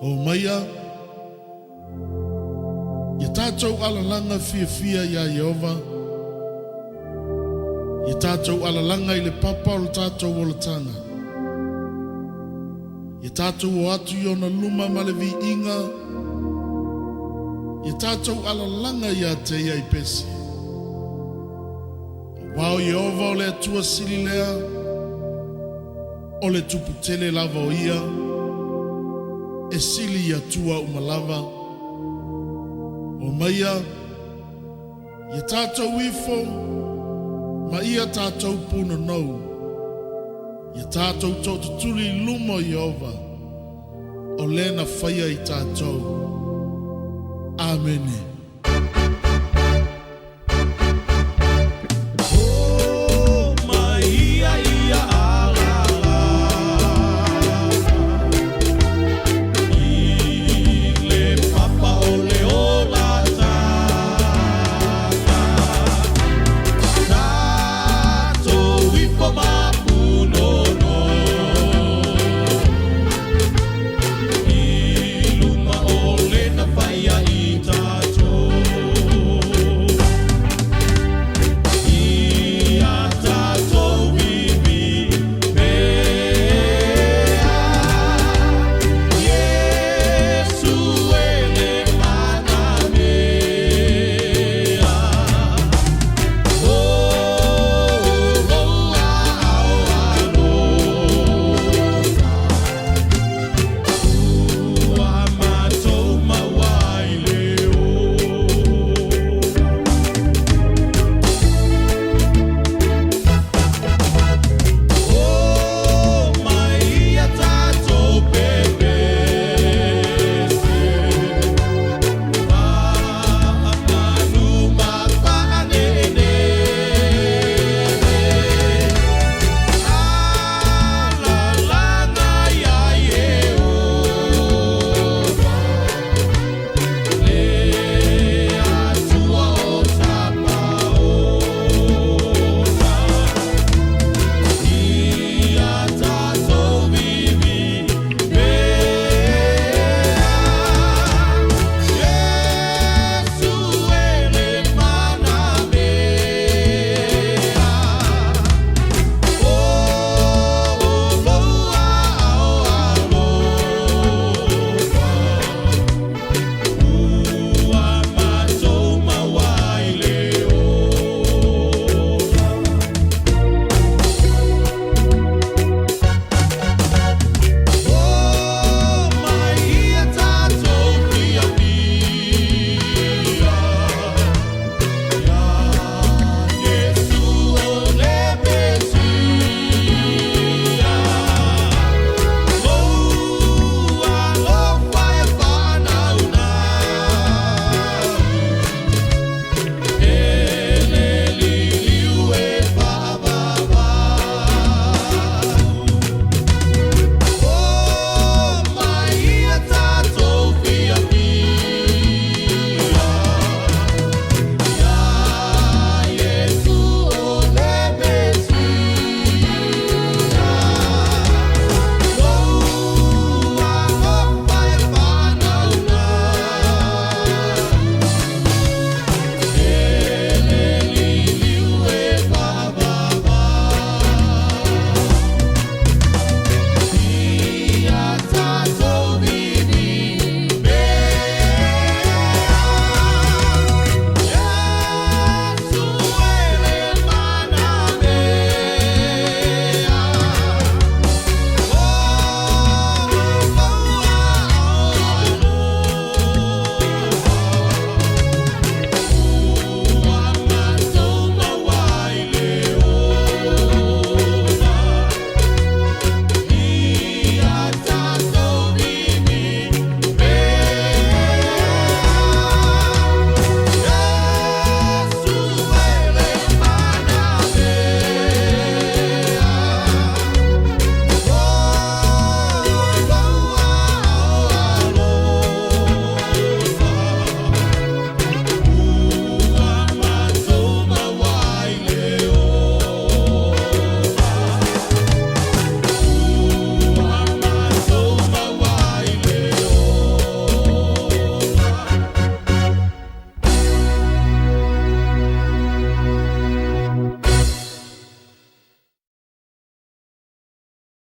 O maia, ia tātou alalanga fia ia Yehova, ia tātou alalanga i le papa o le tātou o le tanga. Ia tātou o atu i ona luma ma le vi inga, ia tātou alalanga ia te ia i pesi. Wao Yehova o le atua sili lea, o le tupu tele lava o ia, e sili ia tua umalava. O maia, ia tātou ifo, ma ia tātou puna nou. Ia tātou tō tutuli luma o Yehova, o lena whaia i tātou. Amen.